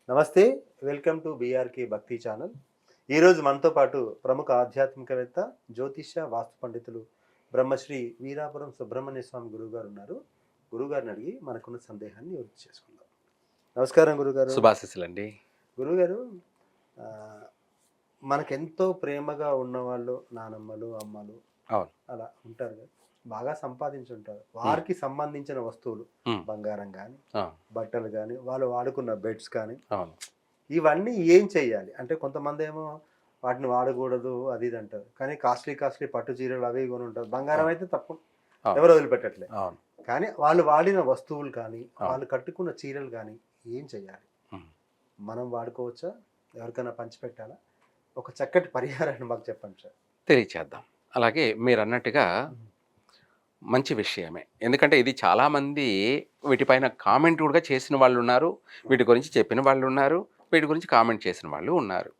నమస్తే. Welcome to BRK భక్తి channel. ఈరోజు మనతో పాటు ప్రముఖ ఆధ్యాత్మికవేత్త, జ్యోతిష్య, వాస్తు పండితులు బ్రహ్మశ్రీ వీరాపురం సుబ్రహ్మణ్య స్వామి గురువుగారు ఉన్నారు. గురువుగారిని అడిగి మనకున్న సందేహాన్ని నివృత్తి చేసుకుందాం. నమస్కారం గురుగారు. శుభాశీస్సులండి. గురుగారు, మనకెంతో ప్రేమగా ఉన్నవాళ్ళు నానమ్మలు, అమ్మలు అవును. అలా ఉంటారు కదా! బాగా సంపాదించుంటారు. వారికి సంబంధించిన వస్తువులు బంగారం గానీ, బట్టలు గానీ, వాళ్ళు వాడుకున్న బెడ్స్ కానీ, అవును. ఇవన్నీ ఏం చెయ్యాలి? అంటే కొంతమందేమో వాటిని వాడకూడదు అది ఇది అంటారు. కానీ కాస్ట్లీ పట్టు చీరలు అవి కొనుంటారు. బంగారం అయితే తప్పు ఎవరు వదిలిపెట్టట్లే. అవును. కానీ వాళ్ళు వాడిన వస్తువులు కానీ, వాళ్ళు కట్టుకున్న చీరలు కానీ ఏం చెయ్యాలి? మనం వాడుకోవచ్చా? ఎవరికైనా పంచిపెట్టాలా? ఒక చక్కటి పరిహారాన్ని మాకు చెప్పండి సార్. తెలియచేద్దాం. అలాగే మీరన్నట్టుగా మంచి విషయమే. ఎందుకంటే ఇది చాలామంది వీటిపైన కామెంట్ కూడా చేసిన వాళ్ళున్నారు. వీటి గురించి చెప్పిన వాళ్ళున్నారు. వీటి గురించి కామెంట్ చేసిన వాళ్ళు ఉన్నారు.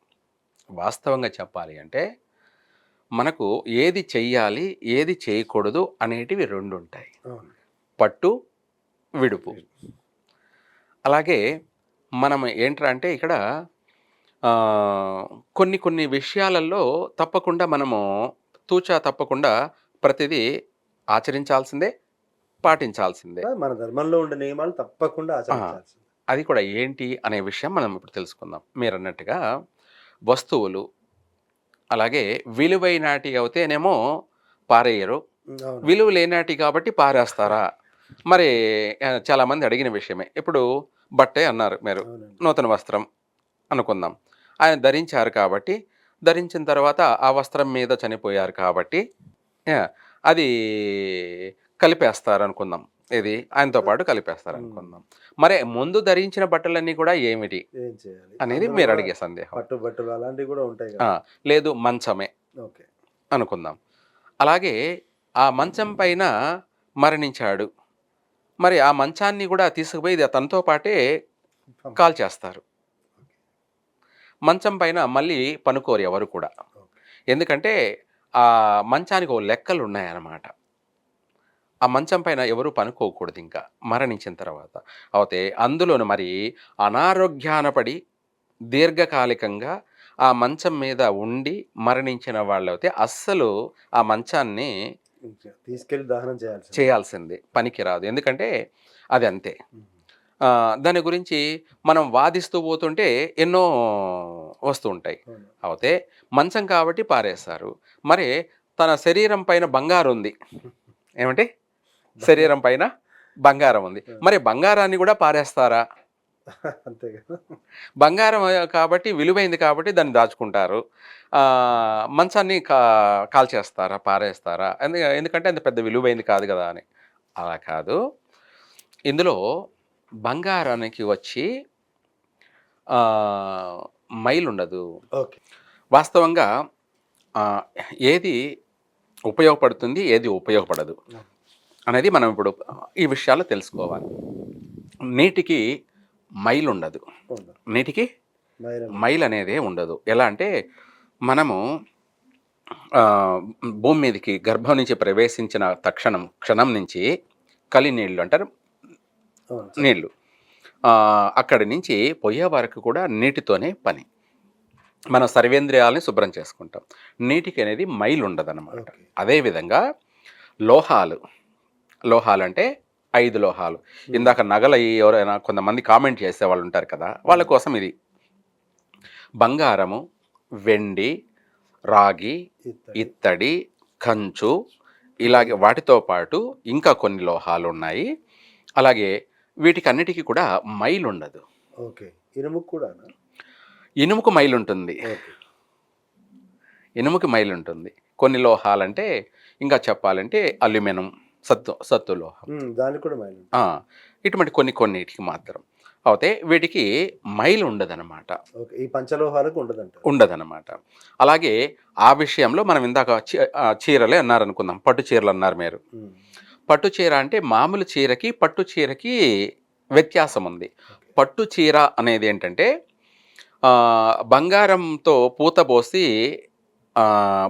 వాస్తవంగా చెప్పాలి అంటే మనకు ఏది చెయ్యాలి, ఏది చేయకూడదు అనేటివి 2 ఉంటాయి. పట్టు, విడుపు. అలాగే మనం ఏంట్రా అంటే ఇక్కడ కొన్ని విషయాలలో తప్పకుండా మనము తూచా తప్పకుండా ప్రతిదీ ఆచరించాల్సిందే, పాటించాల్సిందే. మన ధర్మంలో ఉండే నియమాలు తప్పకుండా ఆచరించాల్సిందే. అది కూడా ఏంటి అనే విషయం మనం ఇప్పుడు తెలుసుకుందాం. మీరన్నట్టుగా వస్తువులు అలాగే విలువైనాటి అవుతేనేమో పారేయరు, విలువ లేనాటి కాబట్టి పారేస్తారా? మరి చాలామంది అడిగిన విషయమే. ఇప్పుడు బట్టే అన్నారు మీరు, నూతన వస్త్రం అనుకుందాం. ఆయన ధరించారు కాబట్టి, ధరించిన తర్వాత ఆ వస్త్రం మీద చనిపోయారు కాబట్టి అది కలిపేస్తారు అనుకుందాం. ఇది ఆయనతో పాటు కలిపేస్తారు అనుకుందాం. మరి ముందు ధరించిన బట్టలన్నీ కూడా ఏమిటి అనేది మీరు అడిగే సందేహం. బట్టలు అలాంటివి కూడా ఉంటాయి. లేదు మంచమే అనుకుందాం. అలాగే ఆ మంచం పైన మరణించాడు. మరి ఆ మంచాన్ని కూడా తీసుకుపోయి తనతో పాటే కాల్చేస్తారు. మంచం పైన మళ్ళీ పనుకోరు ఎవరు కూడా. ఎందుకంటే ఆ మంచానికి ఓ లెక్కలు ఉన్నాయన్నమాట. ఆ మంచం పైన ఎవరు పనుకోకూడదు ఇంకా మరణించిన తర్వాత. అయితే అందులోను మరి అనారోగ్యాన పడి దీర్ఘకాలికంగా ఆ మంచం మీద ఉండి మరణించిన వాళ్ళైతే అస్సలు ఆ మంచాన్ని తీసుకెళ్ళి దహనం చేయాల్సిందే, పనికిరాదు. ఎందుకంటే అది అంతే. దాని గురించి మనం వాదిస్తూ పోతుంటే ఎన్నో వస్తూ ఉంటాయి. అయితే మంచం కాబట్టి పారేస్తారు. మరి తన శరీరం పైన బంగారం ఉంది. ఏమంటే శరీరం పైన బంగారం ఉంది. మరి బంగారాన్ని కూడా పారేస్తారా? అంతే కదా. బంగారం కాబట్టి విలువైంది కాబట్టి దాన్ని దాచుకుంటారు. మంచాన్ని కాల్చేస్తారా, పారేస్తారా? ఎందుకంటే అది పెద్ద విలువైంది కాదు కదా అని. అలా కాదు. ఇందులో బంగారానికి వచ్చి మైలుండదు. వాస్తవంగా ఏది ఉపయోగపడుతుంది, ఏది ఉపయోగపడదు అనేది మనం ఇప్పుడు ఈ విషయాలు తెలుసుకోవాలి. నీటికి మైలు ఉండదు. నీటికి మైల్ అనేదే ఉండదు. ఎలా అంటే మనము భూమి మీదకి గర్భం నుంచి ప్రవేశించిన క్షణం నుంచి కలి నీళ్ళు అంటారు, నీళ్ళు అక్కడి నుంచి పోయే వరకు కూడా నీటితోనే పని. మనం సర్వేంద్రియాలని శుభ్రం చేసుకుంటాం. నీటికి అనేది మైలు ఉండదు అన్నమాట. అదేవిధంగా లోహాలు అంటే 5 లోహాలు. ఇందాక నగలు ఎవరైనా కొంతమంది కామెంట్ చేసే వాళ్ళు ఉంటారు కదా, వాళ్ళ కోసం ఇది బంగారము, వెండి, రాగి, ఇత్తడి, కంచు, ఇలాగే వాటితో పాటు ఇంకా కొన్ని లోహాలు ఉన్నాయి. అలాగే వీటికి అన్నిటికీ కూడా మైలు ఉండదు. ఇనుముకు మైలు ఉంటుంది. ఇనుముకి మైలు ఉంటుంది. కొన్ని లోహాలంటే ఇంకా చెప్పాలంటే అల్యూమినియం, సత్తు లోహం, దానికి కూడా మైలు. ఇటువంటి కొన్నిటికి మాత్రం. అయితే వీటికి మైలు ఉండదన్నమాట. ఈ పంచలోహాలకు ఉండదన్నమాట. అలాగే ఆ విషయంలో మనం ఇందాక చీరలే అన్నారు అనుకుందాం. పట్టు చీరలు అన్నారు మీరు. పట్టు చీర అంటే మామూలు చీరకి పట్టు చీరకి వ్యత్యాసం ఉంది. పట్టు చీర అనేది ఏంటంటే బంగారంతో పూత పోసి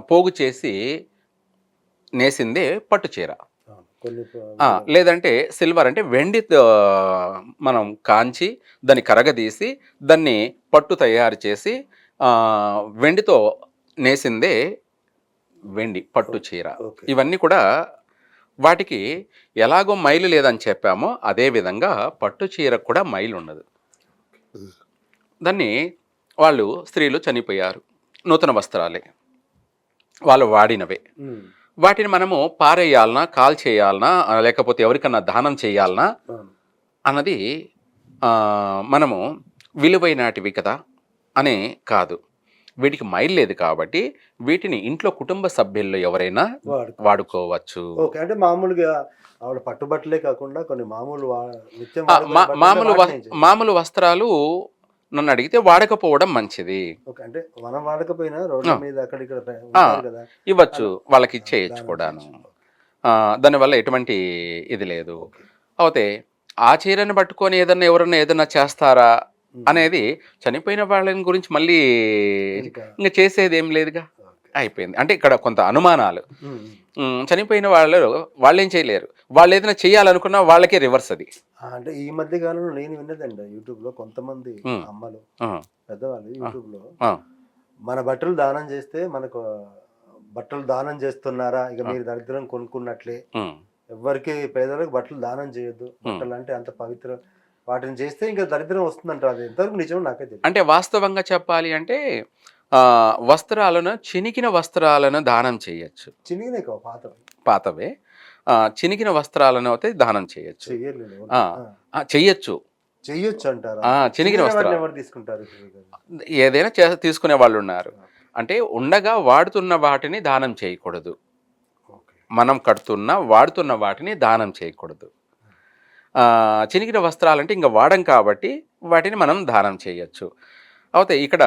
పోగు చేసి నేసిందే పట్టు చీర. కొన్ని లేదంటే సిల్వర్ అంటే వెండి మనం కాంచి దాన్ని కరగదీసి దాన్ని పట్టు తయారు చేసి వెండితో నేసిందే వెండి పట్టు చీర. ఓకే. ఇవన్నీ కూడా వాటికి ఎలాగో మైలు లేదని చెప్పామో అదే విధంగా పట్టు చీరకు కూడా మైలు ఉండదు. దాన్ని వాళ్ళు స్త్రీలు చనిపోయారు, నూతన వస్త్రాలే, వాళ్ళు వాడినవే. వాటిని మనము పారేయాలనా, కాల్ చేయాలనా, లేకపోతే ఎవరికన్నా దానం చేయాలనా అన్నది మనము విలువైనటివి కదా అనే కాదు. వీటికి మైల్ లేదు కాబట్టి వీటిని ఇంట్లో కుటుంబ సభ్యుల్లో ఎవరైనా వాడుకోవచ్చు. ఓకే. అంటే మామూలుగా ఆవిడ పట్టుబట్టలే కాకుండా కొన్ని మామూలు నిత్యం మామూలు వస్త్రాలు నన్ను అడిగితే వాడకపోవడం మంచిది. ఓకే. అంటే మనం వాడకపోయినా రోడ్ల మీద అక్కడిక్కడ కదా, ఇవ్వచ్చు, వాళ్ళకి ఇచ్చేయచ్చు కూడాను. దానివల్ల ఎటువంటి ఇది లేదు. అయితే ఆ చీరను పట్టుకొని ఎవరన్నా ఏదన్నా చేస్తారా అనేది చనిపోయిన వాళ్ళని గురించి మళ్ళీ ఇంకా చేసేది ఏం లేదుగా, అయిపోయింది. అంటే ఇక్కడ కొంత అనుమానాలు. చనిపోయిన వాళ్ళేం చేయలేరు, వాళ్ళు ఏదైనా చేయాలనుకున్నా వాళ్ళకే రివర్స్ అది. అంటే ఈ మధ్య కాలంలో నేను విన్నదండి యూట్యూబ్ లో, కొంతమంది అమ్మలు పెద్దవాళ్ళు యూట్యూబ్ లో మన బట్టలు దానం చేస్తే మనకు బట్టలు దానం చేస్తున్నారా, ఇక మీరు దరిద్రం కొనుక్కున్నట్లే, ఎవరికి పేదలకు బట్టలు దానం చేయొద్దు, బట్టలు అంటే అంత పవిత్ర, వాటిని చేస్తే ఇంకా దరిద్రం వస్తుందంటారు. అది ఎంతవరకు నిజం నాకే తెలియదు. అంటే వాస్తవంగా చెప్పాలి అంటే వస్త్రాలను, చినికిన వస్త్రాలను దానం చేయొచ్చు. చినిగినే పాతవే చినికిన వస్త్రాలను అయితే దానం చేయొచ్చు. చెయ్యొచ్చు చెయ్యొచ్చు అంటారు. చినిగిన వస్త్రాలు ఎవరు తీసుకుంటారు? ఏదైనా తీసుకునే వాళ్ళు ఉన్నారు. అంటే ఉండగా వాడుతున్న వాటిని దానం చేయకూడదు. మనం కడుతున్న వాడుతున్న వాటిని దానం చేయకూడదు. చినిగిన వస్త్రాలంటే ఇంకా వాడం కాబట్టి వాటిని మనం దానం చేయొచ్చు. అయితే ఇక్కడ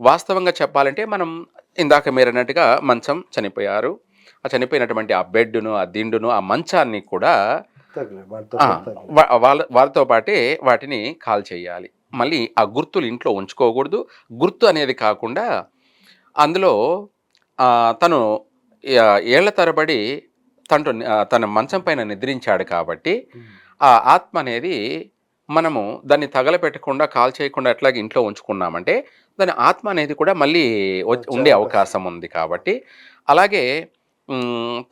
వాస్తవంగా చెప్పాలంటే మనం ఇందాక మీరు అన్నట్టుగా మంచం చనిపోయారు, ఆ చనిపోయినటువంటి ఆ బెడ్డును, ఆ దిండును, ఆ మంచాన్ని కూడా వాళ్ళతో పాటే వాటిని కాల్ చేయాలి. మళ్ళీ ఆ గుర్తులు ఇంట్లో ఉంచుకోకూడదు. గుర్తు అనేది కాకుండా అందులో తను ఏళ్ల తరబడి తన మంచం పైన నిద్రించాడు కాబట్టి ఆ ఆత్మ అనేది మనము దాన్ని తగలపెట్టకుండా, కాల్ చేయకుండా ఎట్లాగే ఇంట్లో ఉంచుకున్నామంటే దాని ఆత్మ అనేది కూడా మళ్ళీ ఉండే అవకాశం ఉంది. కాబట్టి అలాగే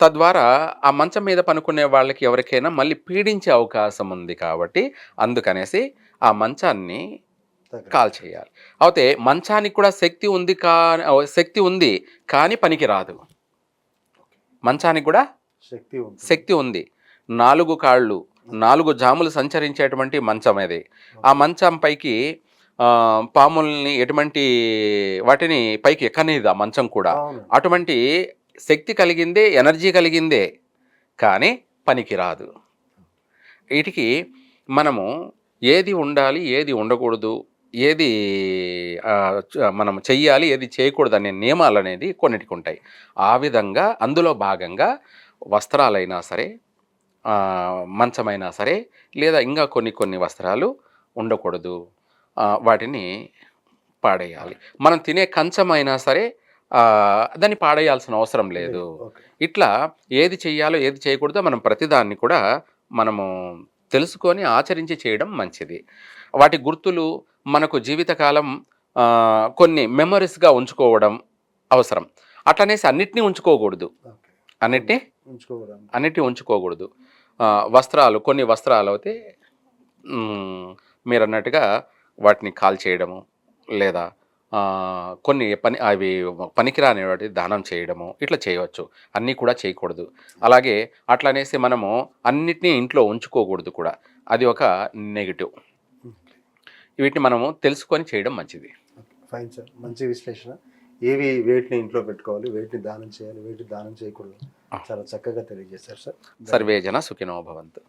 తద్వారా ఆ మంచం మీద పనుకునే వాళ్ళకి ఎవరికైనా మళ్ళీ పీడించే అవకాశం ఉంది. కాబట్టి అందుకనేసి ఆ మంచాన్ని కాల్ చేయాలి. అయితే మంచానికి కూడా శక్తి ఉంది కానీ పనికి రాదు. మంచానికి కూడా శక్తి ఉంది. 4 కాళ్ళు, 4 జాములు సంచరించేటువంటి మంచం అది. ఆ మంచం పైకి పాముల్ని ఎటువంటి వాటిని పైకి ఎక్కనేది ఆ మంచం కూడా. అటువంటి శక్తి కలిగిందే, ఎనర్జీ కలిగిందే, కానీ పనికి రాదు. వీటికి మనము ఏది ఉండాలి, ఏది ఉండకూడదు, ఏది మనం చెయ్యాలి, ఏది చేయకూడదు అనే నియమాలు అనేది కొన్నిటికి ఉంటాయి. ఆ విధంగా అందులో భాగంగా వస్త్రాలైనా సరే, మంచమైనా సరే, లేదా ఇంకా కొన్ని వస్త్రాలు ఉండకూడదు, వాటిని పాడేయాలి. మనం తినే కంచమైనా సరే దాన్ని పాడేయాల్సిన అవసరం లేదు. ఇట్లా ఏది చెయ్యాలో ఏది చేయకూడదో మనం ప్రతిదాన్ని కూడా మనము తెలుసుకొని ఆచరించి చేయడం మంచిది. వాటి గుర్తులు మనకు జీవితకాలం కొన్ని మెమరీస్గా ఉంచుకోవడం అవసరం. అట్లనేసి అన్నిటినీ ఉంచుకోకూడదు. అన్నిటినీ ఉంచుకోకూడదు. వస్త్రాలు, కొన్ని వస్త్రాలు అయితే మీరు అన్నట్టుగా వాటిని కాల్ చేయడము, లేదా కొన్ని అవి పనికిరాని వాటి దానం చేయడము, ఇట్లా చేయవచ్చు. అన్నీ కూడా చేయకూడదు. అలాగే అట్లనేసి మనము అన్నిటినీ ఇంట్లో ఉంచుకోకూడదు కూడా. అది ఒక నెగిటివ్. వీటిని మనము తెలుసుకొని చేయడం మంచిది. ఫైన్ సార్, మంచి విశ్లేషణ. వేటిని ఇంట్లో పెట్టుకోవాలి, వేటిని దానం చేయాలి, వేటిని దానం చేయకూడదు, చాలా చక్కగా తెలియజేశారు సార్. సర్వే జన సుఖినో భవంతు.